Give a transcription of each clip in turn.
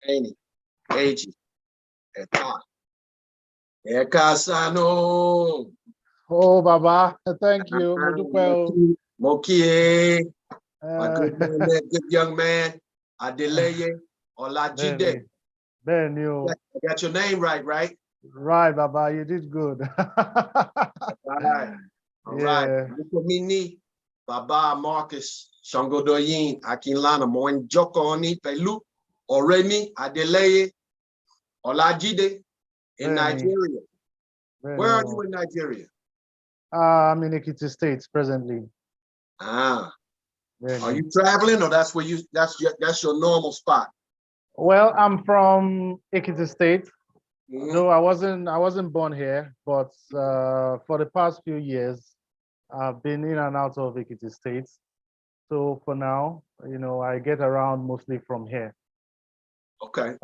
Eni, Eji, Eta, Ekasano. Oh, Baba, thank you. Mokie, my good young man, Adeleye ỌΛΑJIDE. I got your name right, right? Right, Baba, you did good. All right. All right. Mini, Baba Marcus, Ṣàngódoyin, Akinlana, Moenjokoni, Pelu, Oremi, Adeleye ỌLΑJIDE in Nigeria. Where are you in Nigeria? I'm in Ekiti State presently. Ah. Are you traveling, or that's where you that's your normal spot? Well, I'm from Ekiti State. Though I wasn't born here, but for the past few years, I've been in and out of Ekiti State. So for now, I get around mostly from here. Okay.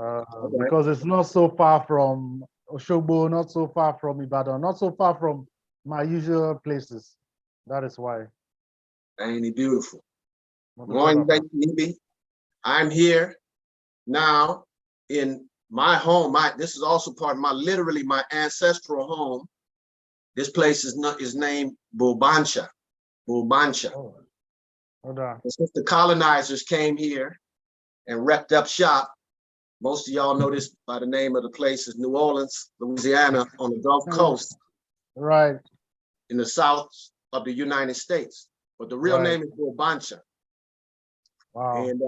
Because it's not so far from Oshogbo, not so far from Ibadan, not so far from my usual places. That is why. Ain't it beautiful? I'm here now in my home. This is also part of literally my ancestral home. This place is named Bulbancha. Bulbancha. Oh. Since the colonizers came here and wrecked up shop, most of y'all know this by the name of the place is New Orleans, Louisiana, on the Gulf Coast. Right. In the south of the United States. But the real name is Bulbancha. Wow. And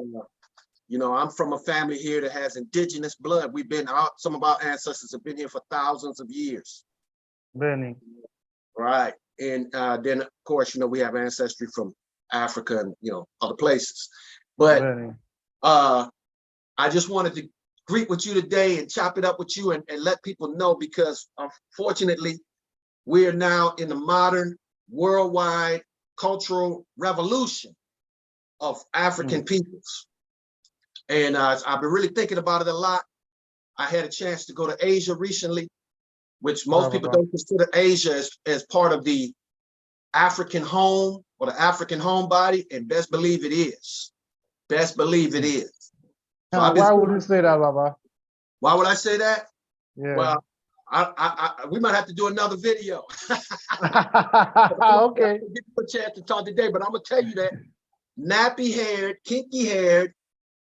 I'm from a family here that has indigenous blood. We've been out, some of our ancestors have been here for thousands of years. Benny. Right. And then of course, we have ancestry from Africa and other places. But I just wanted to greet with you today and chop it up with you and let people know, because unfortunately, we are now in the modern worldwide cultural revolution of African peoples. And I've been really thinking about it a lot. I had a chance to go to Asia recently, which most people don't consider Asia as part of the African home or the African homebody, and best believe it is. Best believe it is. So why would you say that, Baba? Why would I say that? Yeah. Well, we might have to do another video. Okay. Get you a chance to talk today, but I'm gonna tell you that nappy-haired, kinky-haired,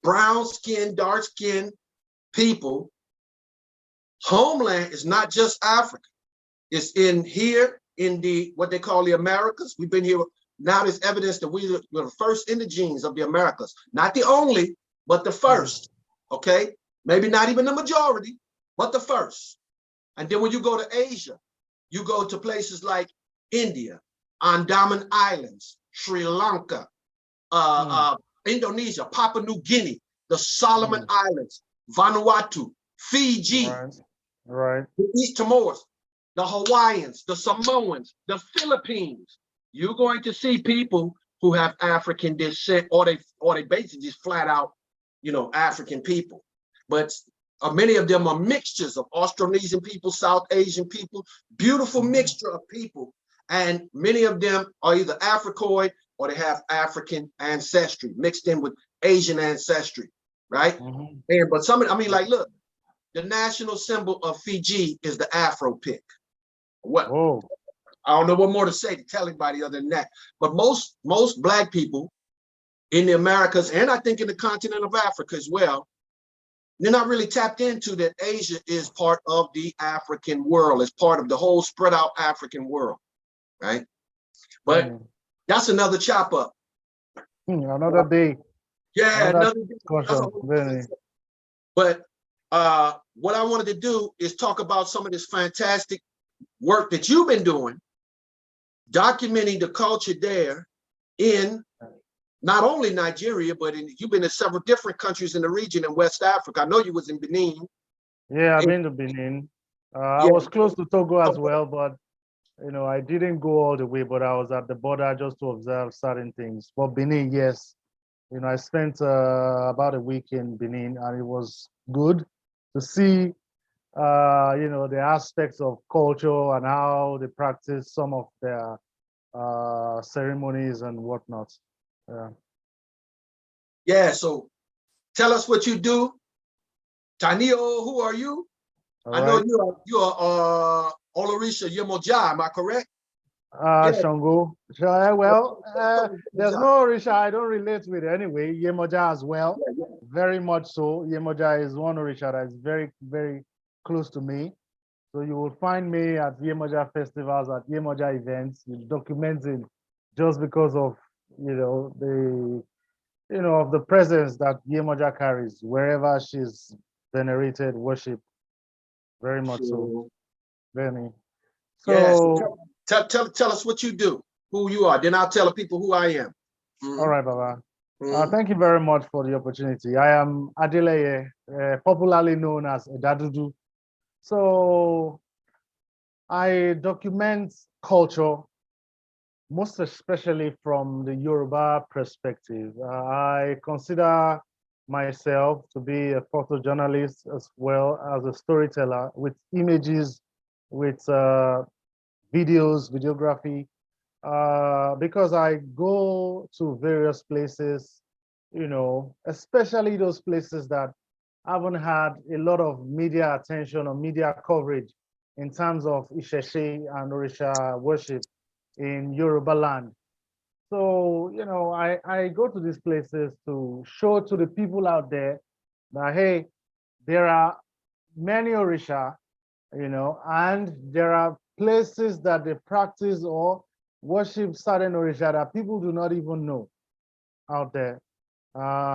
brown-skinned, dark-skinned people, homeland is not just Africa. It's in here in what they call the Americas. We've been here. Now there's evidence that we're the first indigenes of the Americas. Not the only, but the first. Okay? Maybe not even the majority, but the first. And then when you go to Asia, you go to places like India, Andaman Islands, Sri Lanka, Indonesia, Papua New Guinea, the Solomon Islands, Vanuatu, Fiji, right. the East Timors, the Hawaiians, the Samoans, the Philippines. You're going to see people who have African descent, or they basically just flat out, African people. But many of them are mixtures of Austronesian people, South Asian people, beautiful mixture of people. And many of them are either Africoid or they have African ancestry mixed in with Asian ancestry, right? But look, the national symbol of Fiji is the Afro pick. What? Oh. I don't know what more to say to tell anybody other than that. But most Black people in the Americas, and I think in the continent of Africa as well, they're not really tapped into that Asia is part of the African world. It's part of the whole spread out African world, right? But that's another chop up. Another day. Yeah, another day. But what I wanted to do is talk about some of this fantastic work that you've been doing, documenting the culture there in not only Nigeria, but you've been in several different countries in the region in West Africa. I know you was in Benin. Yeah, I've been to Benin. I was close to Togo as well, but I didn't go all the way, but I was at the border just to observe certain things. But Benin, yes, I spent about a week in Benin, and it was good to see, the aspects of culture and how they practice some of their ceremonies and whatnot. Yeah, so tell us what you do Tanio, who are you? All I know right. you are Olorisha Yemoja, am I correct? Shango. Well, there's no Orisha I don't relate with anyway. Yemoja as well. Very much so. Yemoja is one Orisha that is very, very close to me. So you will find me at Yemoja festivals, at Yemoja events, documenting just because of, of the presence that Yemoja carries wherever she's venerated, worshipped. Very much so. Very. So, yes. Tell us what you do, who you are. Then I'll tell the people who I am. All right, Baba. Thank you very much for the opportunity. I am Adeleye, popularly known as Ẹ DÁ DÚDÚ. So I document culture, most especially from the Yoruba perspective. I consider myself to be a photojournalist as well as a storyteller with images, with videos, videography, because I go to various places, especially those places that haven't had a lot of media attention or media coverage in terms of Ìṣẹ̀ṣe and Òrìṣà worship in Yoruba land. So, I go to these places to show to the people out there that, hey, there are many Òrìṣà, and there are places that they practice or worship certain Òrìṣà that people do not even know out there.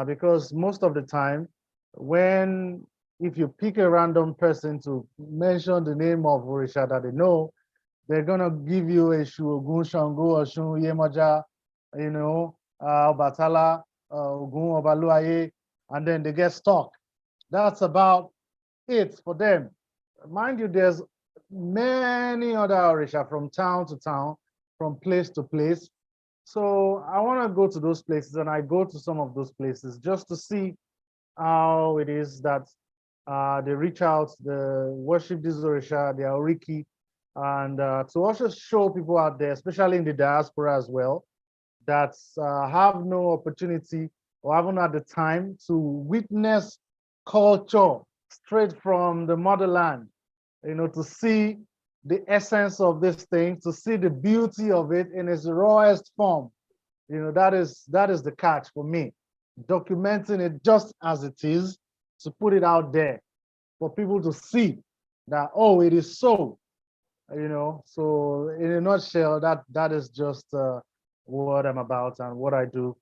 Because most of the time, if you pick a random person to mention the name of Òrìṣà that they know, they're gonna give you a Ogun, Ṣàngó, Ọ̀ṣun, Yemoja, Ọbàtálá, Ogun, Ọbalúayé, and then they get stuck. That's about it for them. Mind you, there's many other Òrìṣà from town to town, from place to place. So I want to go to those places, and I go to some of those places just to see how it is that they reach out, they worship this Òrìṣà, they are Oriki, and to also show people out there, especially in the diaspora as well, that have no opportunity or haven't had the time to witness culture straight from the motherland, to see the essence of this thing, to see the beauty of it in its rawest form. That is the catch for me. Documenting it just as it is, to put it out there for people to see that, oh, it is so. So in a nutshell, that is just what I'm about and what I do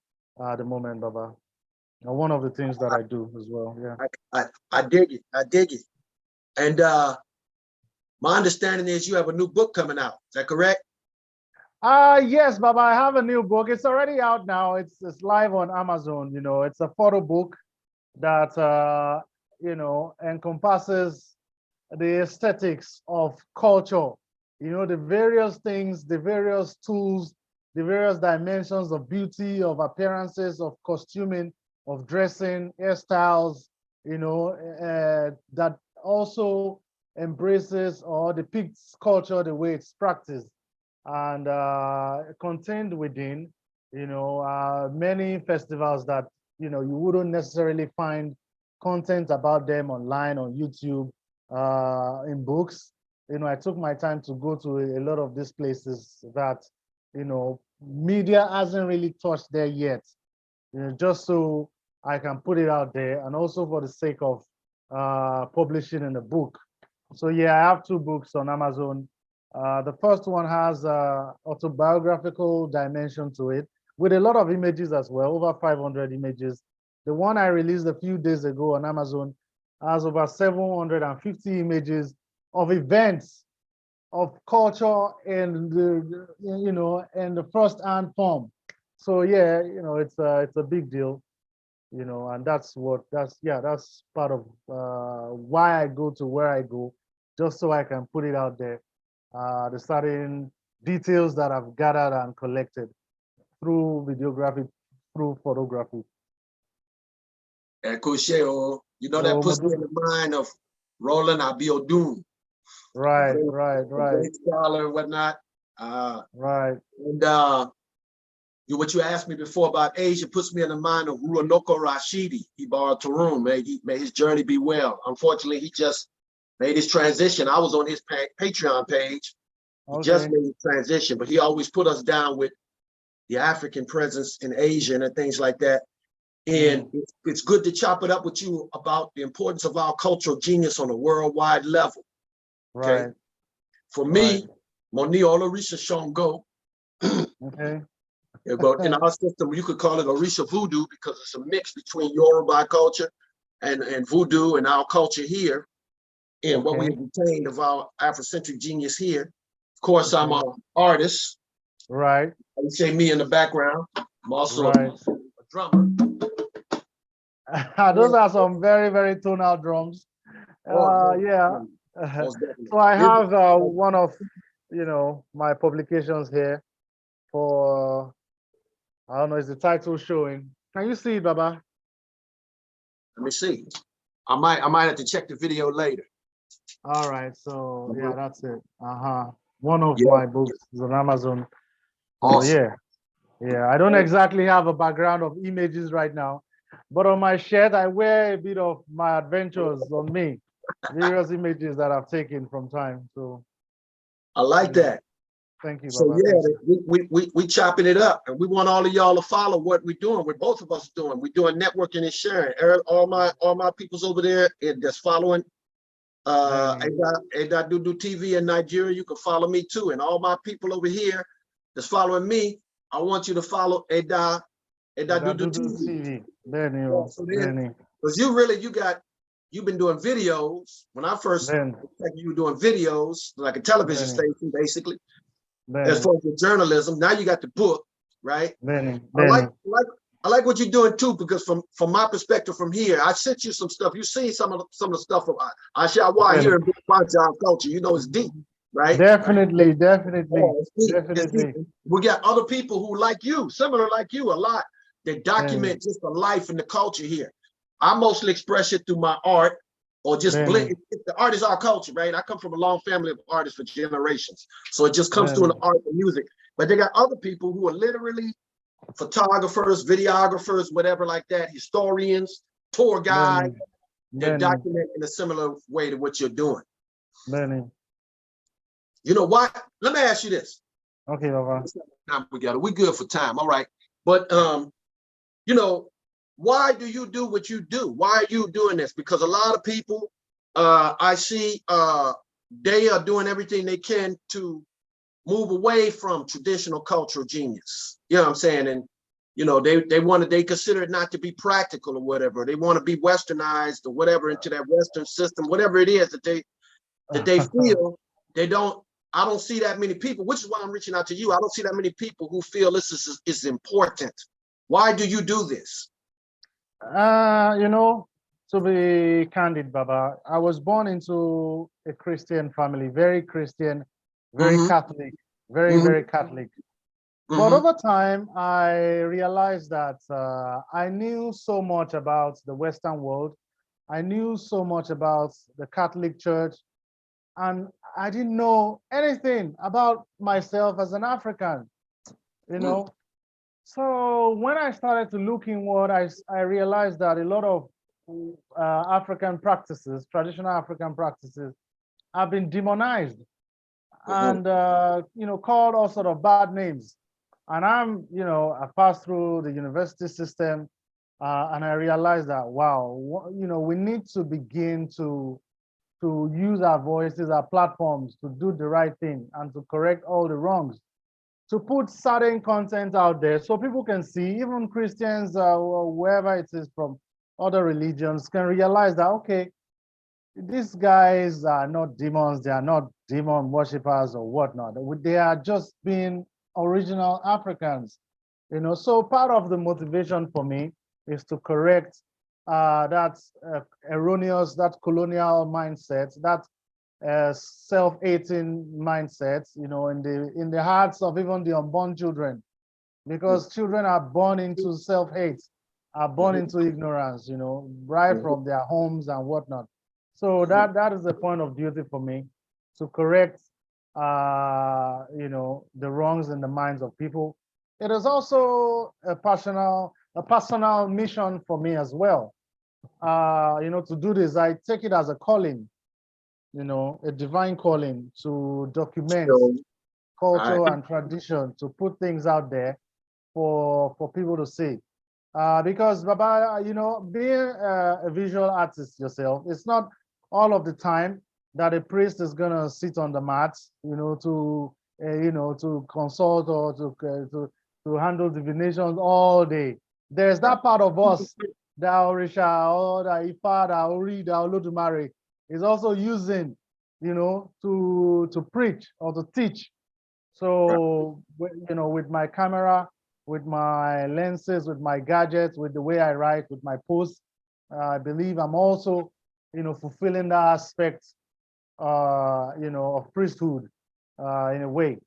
at the moment, Baba. And one of the things that I do as well. Yeah. I dig it. I dig it. And my understanding is you have a new book coming out. Is that correct? Yes, Baba, I have a new book. It's already out now. It's live on Amazon. It's a photo book that encompasses the aesthetics of culture, the various things, the various tools, the various dimensions of beauty, of appearances, of costuming, of dressing, hairstyles, that also embraces or depicts culture the way it's practiced, and contained within, many festivals that, you wouldn't necessarily find content about them online on YouTube, in books. I took my time to go to a lot of these places that, media hasn't really touched there yet, just so I can put it out there, and also for the sake of publishing in a book. So yeah, I have two books on Amazon. The first one has autobiographical dimension to it, with a lot of images as well, over 500 images. The one I released a few days ago on Amazon has over 750 images of events, of culture, and in the first-hand form. So yeah, it's a big deal, and that's part of why I go to where I go, just so I can put it out there. The certain details that I've gathered and collected through videography, through photography. And Kosheo, that puts me in the mind of Roland Abiodun. Right. Great scholar and whatnot. Right. And what you asked me before about Asia puts me in the mind of Ruanoko Rashidi. He borrowed Tarun. May his journey be well. Unfortunately, he just made his transition. I was on his Patreon page. He just made his transition, but he always put us down with the African presence in Asia and things like that. And it's good to chop it up with you about the importance of our cultural genius on a worldwide level. Okay. Right. For me, Moni Olorisha Shango. Okay. But in our system, you could call it Orisha Voodoo because it's a mix between Yoruba culture and Voodoo and our culture here, and what we have retained of our Afrocentric genius here. Of course, I'm an artist. Right. You say me in the background. I'm also a drummer. Those are some very, very tonal drums. Yeah. So I have one of, my publications here for, I don't know, is the title showing? Can you see it, Baba? Let me see. I might have to check the video later. All right. So yeah, that's it. One of my books is on Amazon. Awesome. Yeah. I don't exactly have a background of images right now, but on my shirt, I wear a bit of my adventures on me, various images that I've taken from time. So I like that. Thank you, so Baba. yeah, we chopping it up, and we want all of y'all to follow what we're doing. What both of us doing. We're doing networking and sharing. All my peoples over there that's following Ẹ DÁ DÚDÚ TV in Nigeria. You can follow me too, and all my people over here that's following me. I want you to follow Ẹ DÁ DúDÚ TV. Because you've been doing videos. When I first you were doing videos like a television station, basically. As far as your journalism, now you got the book, right? I like what you're doing too, because from my perspective from here, I sent you some stuff. You see some of the stuff about Ashawa here in Bantu culture. You know, it's deep, right? Definitely. We got other people who like you, similar like you, a lot that document just the life and the culture here. I mostly express it through my art. Or just blend. The art is our culture, right? I come from a long family of artists for generations. So it just comes through in the art and music. But they got other people who are literally photographers, videographers, whatever like that, historians, tour guides, that document in a similar way to what you're doing. You know what? Let me ask you this. Okay, Baba. We good for time, all right. But why do you do what you do? Why are you doing this? Because a lot of people I see they are doing everything they can to move away from traditional cultural genius. You know what I'm saying? And they consider it not to be practical or whatever. They want to be westernized or whatever into that Western system, whatever it is that they feel they don't. I don't see that many people, which is why I'm reaching out to you. I don't see that many people who feel this is important. Why do you do this? To be candid, Baba, I was born into a Christian family, very Christian, very Catholic, very Catholic. But over time, I realized that I knew so much about the Western world. I knew so much about the Catholic Church, and I didn't know anything about myself as an African, So when I started to look inward, I realized that a lot of African practices, traditional African practices, have been demonized and called all sort of bad names. And I passed through the university system, and I realized that wow, we need to begin to use our voices, our platforms, to do the right thing and to correct all the wrongs. To put certain content out there so people can see, even Christians or wherever it is from other religions can realize that, okay, these guys are not demons, they are not demon worshippers or whatnot. They are just being original Africans, So part of the motivation for me is to correct that erroneous, that colonial mindset, that self-hating mindsets, in the hearts of even the unborn children, because children are born into self-hate, are born into ignorance, right from their homes and whatnot. So that is the point of duty for me, to correct, the wrongs in the minds of people, it is also a personal mission for me as well. You know, to do this, I take it as a calling, you know, a divine calling to document culture and tradition, to put things out there for people to see. Because Baba, you know, being a visual artist yourself, it's not all of the time that a priest is gonna sit on the mat, you know, to consult or to handle divinations all day. There's that part of us that Orisha or that Ifa, that Ori, that Olodumare is also using, you know, to preach or to teach. So, you know, with my camera, with my lenses, with my gadgets, with the way I write, with my posts, I believe I'm also, you know, fulfilling that aspect, you know, of priesthood in a way.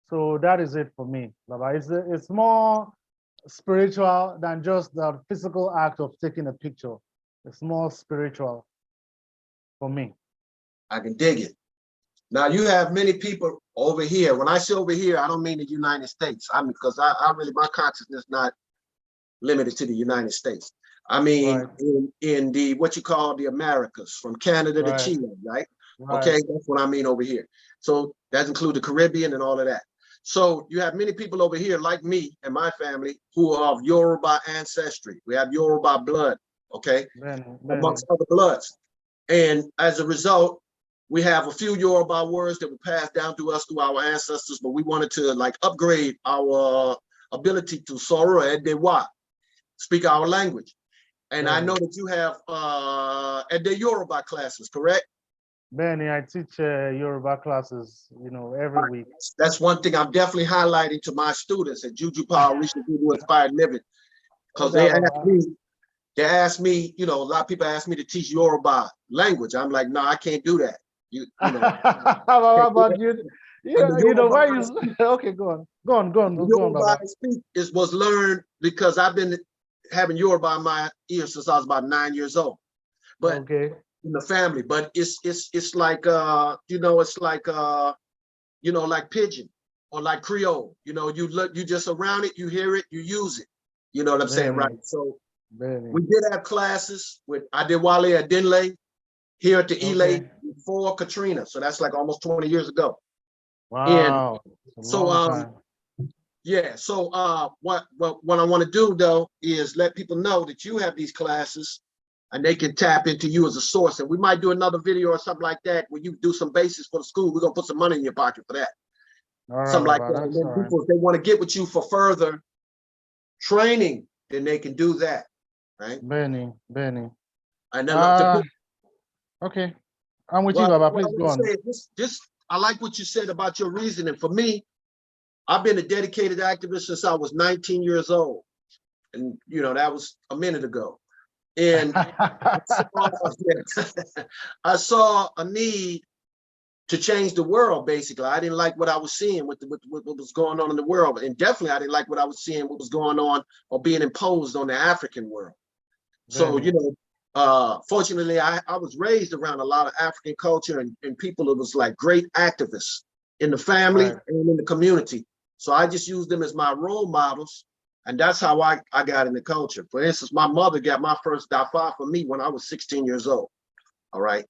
So that is it for me, Baba. It's more spiritual than just the physical act of taking a picture. It's more spiritual for me. I can dig it. Now you have many people over here. When I say over here, I don't mean the United States. I mean, because I really, my consciousness not limited to the United States. I mean, in the, what you call the Americas, from Canada to Chile, right? Okay, that's what I mean over here. So that includes the Caribbean and all of that. So you have many people over here like me and my family who are of Yoruba ancestry. We have Yoruba blood, okay, amongst other bloods. And as a result, we have a few Yoruba words that were passed down to us through our ancestors, but we wanted to like upgrade our ability to Soro Edewa, speak our language. And I know that you have Ede Yoruba classes, correct? Benny, I teach Yoruba classes, you know, every week. That's one thing I'm definitely highlighting to my students at JUJUPOWER, ORISHA VOODOO Inspired Living, because they asked me, you know, a lot of people ask me to teach Yoruba language. I'm like, no, I can't do that. You know. But you know why you okay, go on. Yoruba I speak was learned because I've been having Yoruba in my ears since I was about 9 years old. But in the family, but it's like you know, it's like you know, like pidgin or like Creole. You know, you just around it, you hear it, you use it. You know what I'm saying, right? So we did have classes with Adéwálé here at the ILE before Katrina. So that's like almost 20 years ago. Wow. And so yeah, so what I want to do though is let people know that you have these classes and they can tap into you as a source. And we might do another video or something like that where you do some basics for the school. We're gonna put some money in your pocket for that. Something like that. And then people, if they want to get with you for further training, then they can do that. Right? Benny. And then okay. I'm with you, Baba. Please go on. I like what you said about your reasoning. For me, I've been a dedicated activist since I was 19 years old. And you know, that was a minute ago. And I saw a need to change the world, basically. I didn't like what I was seeing with what was going on in the world. And definitely I didn't like what I was seeing, what was going on or being imposed on the African world. So, you know, fortunately, I was raised around a lot of African culture and people that was like great activists in the family and in the community. So I just used them as my role models. And that's how I got in the culture. For instance, my mother got my first dafa for me when I was 16 years old. All right.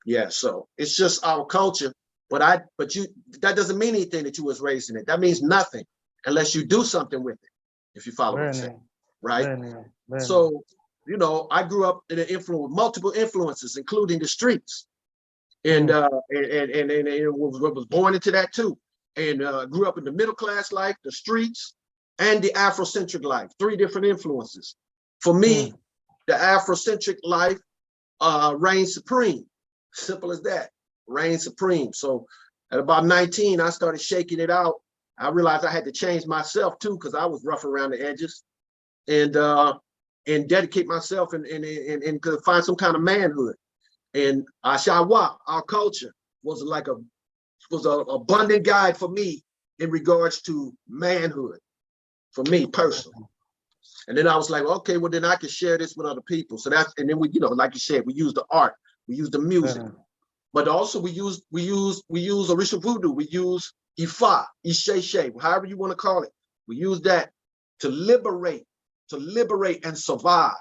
Yeah, so it's just our culture. But that doesn't mean anything that you was raised in it. That means nothing unless you do something with it, if you follow what I'm saying. Right. So, you know, I grew up in an influence, multiple influences, including the streets. And was born into that too. And grew up in the middle class life, the streets, and the Afrocentric life, 3 different influences. For me, the Afrocentric life reigns supreme. Simple as that, reigns supreme. So at about 19, I started shaking it out. I realized I had to change myself too, because I was rough around the edges, and dedicate myself and find some kind of manhood. And Ashawa, our culture, was like a abundant guide for me in regards to manhood. For me personally. And then I was like, okay, well then I can share this with other people. So that's, and then we, you know, like you said, we use the art, we use the music, but also we use Orisha Voodoo, we use Ifa, Isheshe, however you want to call it. We use that to liberate and survive.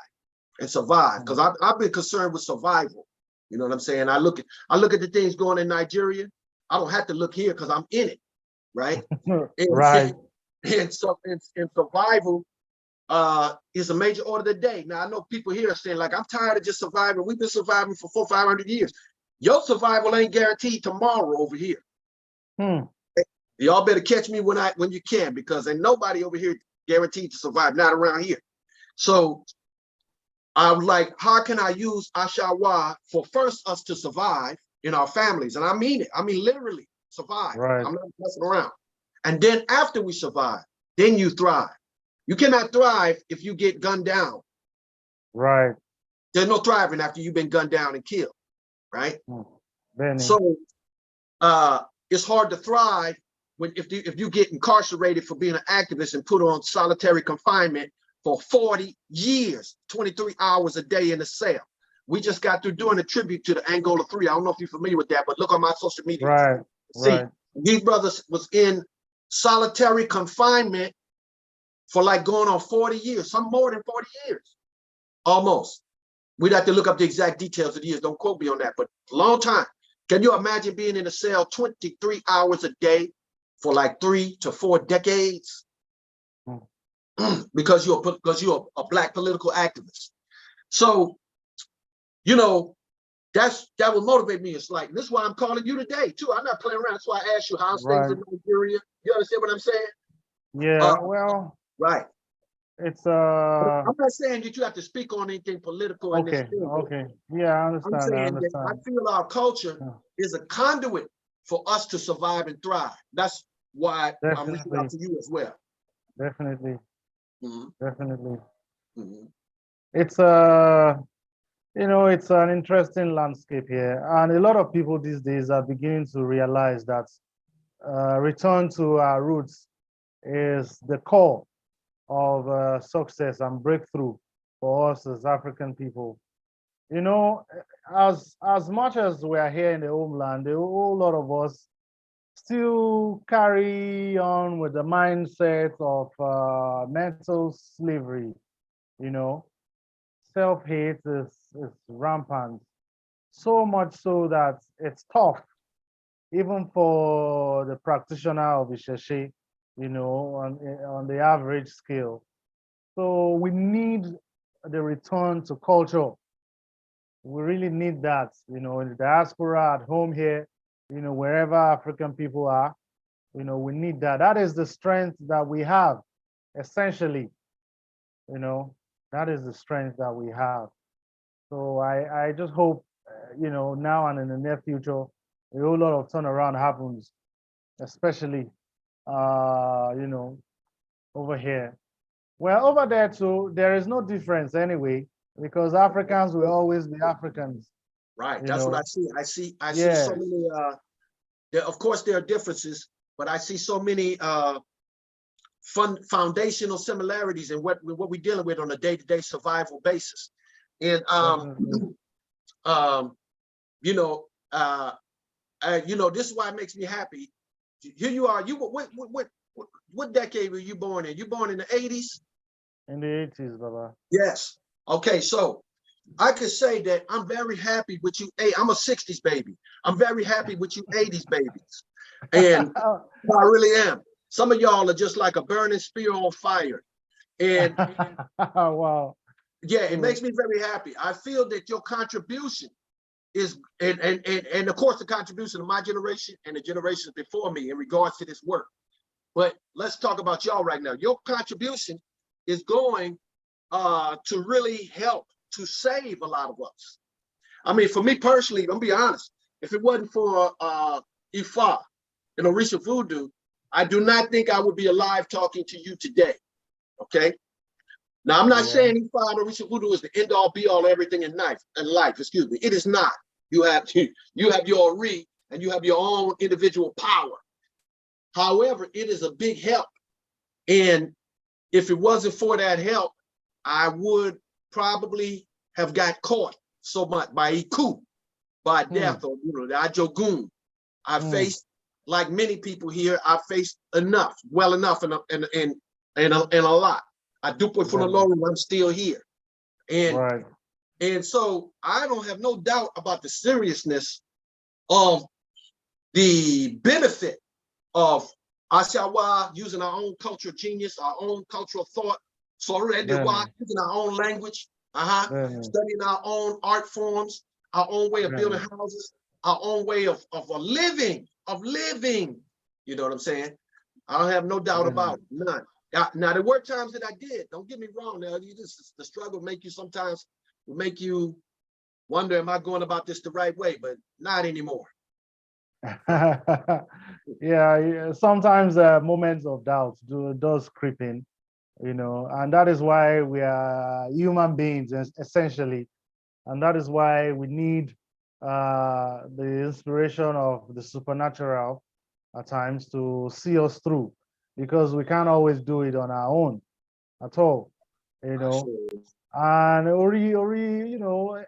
Because I've been concerned with survival. You know what I'm saying? I look at the things going in Nigeria. I don't have to look here because I'm in it, right? Right. And so in survival is a major order of the day. Now I know people here are saying like, I'm tired of just surviving. We've been surviving for 400 or 500 years. Your survival ain't guaranteed tomorrow over here. Y'all better catch me when you can, because ain't nobody over here guaranteed to survive, not around here. So I was like, how can I use Ashawa for first us to survive in our families? And I mean it. I mean literally survive. Right. I'm not messing around. And then after we survive, then you thrive. You cannot thrive if you get gunned down. Right. There's no thriving after you've been gunned down and killed, right? Benny. So it's hard to thrive if you get incarcerated for being an activist and put on solitary confinement for 40 years, 23 hours a day in a cell. We just got through doing a tribute to the Angola 3. I don't know if you're familiar with that, but look on my social media. Right. See, these brothers was in solitary confinement for like going on 40 years, some more than 40 years, almost. We'd have to look up the exact details of the years. Don't quote me on that, but a long time. Can you imagine being in a cell 23 hours a day for like 3 to 4 decades? because you're a Black political activist. So, you know, that will motivate me. It's like, this is why I'm calling you today too. I'm not playing around. That's why I asked you how's things in Nigeria. You understand what I'm saying? Yeah, well, right. It's I'm not saying that you have to speak on anything political. Okay, okay. Yeah, I understand. I'm saying that I feel our culture is a conduit for us to survive and thrive. That's why I'm reaching out to you as well. Definitely. Definitely. It's you know, it's an interesting landscape here, and a lot of people these days are beginning to realize that return to our roots is the core of success and breakthrough for us as African people. You know, as much as we are here in the homeland, a whole lot of us still carry on with the mindset of mental slavery. You know, self-hate is rampant, so much so that it's tough even for the practitioner of Isheshe, you know, on the average scale. So we need the return to culture. We really need that, you know, in the diaspora, at home here, you know, wherever African people are, you know, we need that. That is the strength that we have, essentially, you know, that is the strength that we have. So I just hope, you know, now and in the near future, a whole lot of turnaround happens, especially, you know, over here. Well, over there too, there is no difference anyway, because Africans will always be Africans. Right. That's what I see. I see so many. Of course, there are differences, but I see so many foundational similarities in what we're dealing with on a day-to-day survival basis. And you know, this is why it makes me happy. Here you are. What decade were you born in? You born in the 80s? In the 80s, Baba. Yes. Okay, so I could say that I'm very happy with you. Hey, I'm a 60s baby. I'm very happy with you 80s babies. And I really am. Some of y'all are just like a burning spear on fire. And wow. Yeah, it makes me very happy. I feel that your contribution is, and of course the contribution of my generation and the generations before me in regards to this work. But let's talk about y'all right now. Your contribution is going to really help to save a lot of us. I mean, for me personally, I'm gonna be honest, if it wasn't for Ifa and Orisha Voodoo, I do not think I would be alive talking to you today, okay? Now, I'm not saying Ifa and Orisha Voodoo is the end all be all everything in life, excuse me. It is not. You have your Ori and you have your own individual power. However, it is a big help. And if it wasn't for that help, I would probably have got caught so much by Iku, by death, or the Ajogun. I faced, like many people here, I faced well enough, and and a lot. I do put for the Lord, I'm still here. And so I don't have no doubt about the seriousness of the benefit of Ashawa using our own cultural genius, our own cultural thought, using our own language, studying our own art forms, our own way of building houses, our own way of living. You know what I'm saying? I don't have no doubt about it, none. Now there were times that I did. Don't get me wrong. Now the struggle will make you wonder, am I going about this the right way? But not anymore. Yeah, sometimes moments of doubt does creep in, you know, and that is why we are human beings essentially, and that is why we need the inspiration of the supernatural at times to see us through, because we can't always do it on our own at all, you know. And you know,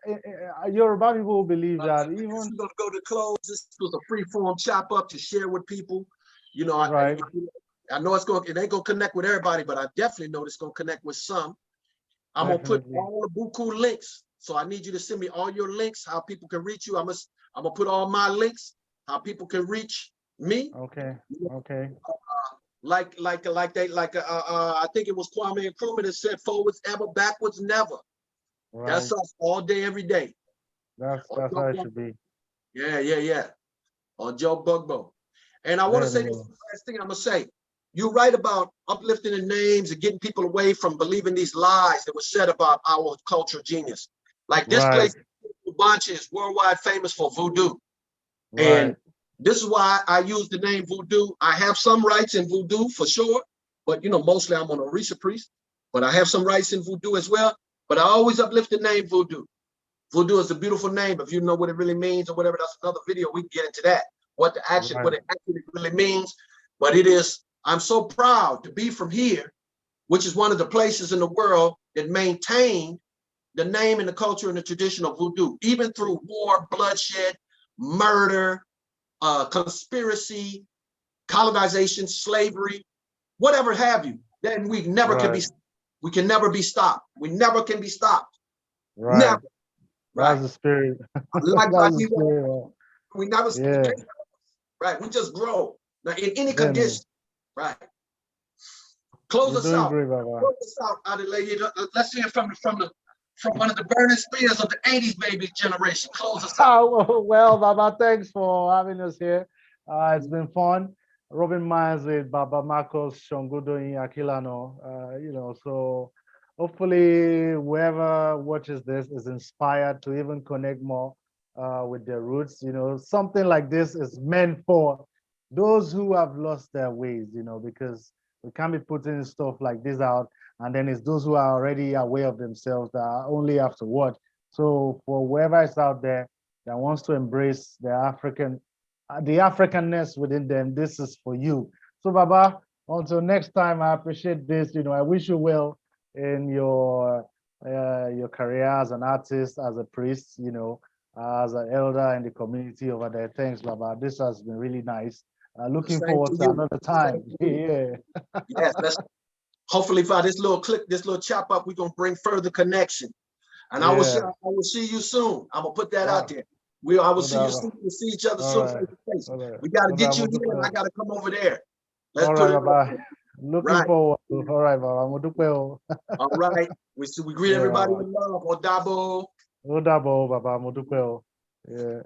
Yoruba people believe that even we're gonna go to close. This was a free form chop up to share with people. You know, right. I know it ain't gonna connect with everybody, but I definitely know it's gonna connect with some. I'm gonna put all the buku links. So I need you to send me all your links, how people can reach you. I'm gonna put all my links, how people can reach me. Okay. I think it was Kwame Nkrumah that said, "Forwards ever, backwards never." Right. That's us all day, every day. That's how it should be. Yeah. On Joe Bugbo. And I want to say this last thing I'm gonna say. You write about uplifting the names and getting people away from believing these lies that were said about our cultural genius. Like this place, Ubanchi, is worldwide famous for voodoo. And this is why I use the name voodoo. I have some rights in voodoo for sure, but you know, mostly I'm an Orisha priest, but I have some rights in voodoo as well. But I always uplift the name voodoo. Voodoo is a beautiful name. If you know what it really means or whatever, that's another video. We can get into that, what it actually really means. But it is, I'm so proud to be from here, which is one of the places in the world that maintained the name and the culture and the tradition of voodoo, even through war, bloodshed, murder, conspiracy, colonization, slavery, whatever have you. Then we never can be. We can never be stopped. We never can be stopped. Never. That's the spirit. We never. Right. We just grow. Now, in any condition. Right. Close us out. Close us out, Adelaide. Let's hear from one of the burning spears of the 80s baby generation. Close us out. Well, Baba, thanks for having us here. It's been fun. Rubbing minds with Baba Marcos, Ṣàngódoyin, Akinlana, you know, so hopefully whoever watches this is inspired to even connect more with their roots. You know, something like this is meant for those who have lost their ways, you know, because we can't be putting stuff like this out, and then it's those who are already aware of themselves that only have to watch. So for whoever is out there that wants to embrace the Africanness within them, this is for you. So Baba, until next time, I appreciate this. You know, I wish you well in your career as an artist, as a priest, you know, as an elder in the community over there. Thanks, Baba. This has been really nice. Looking forward to another time. Yeah. Yes, hopefully for this little clip, this little chop up, we're gonna bring further connection. And I will see you soon. I'm gonna put that out there. I will see you soon. We'll see each other soon face to face. We gotta get you here and I gotta come over there. Let's put it Baba. Looking forward. All right, Baba. All right. We greet everybody with love. Odabo. Odabo, Baba. Yeah.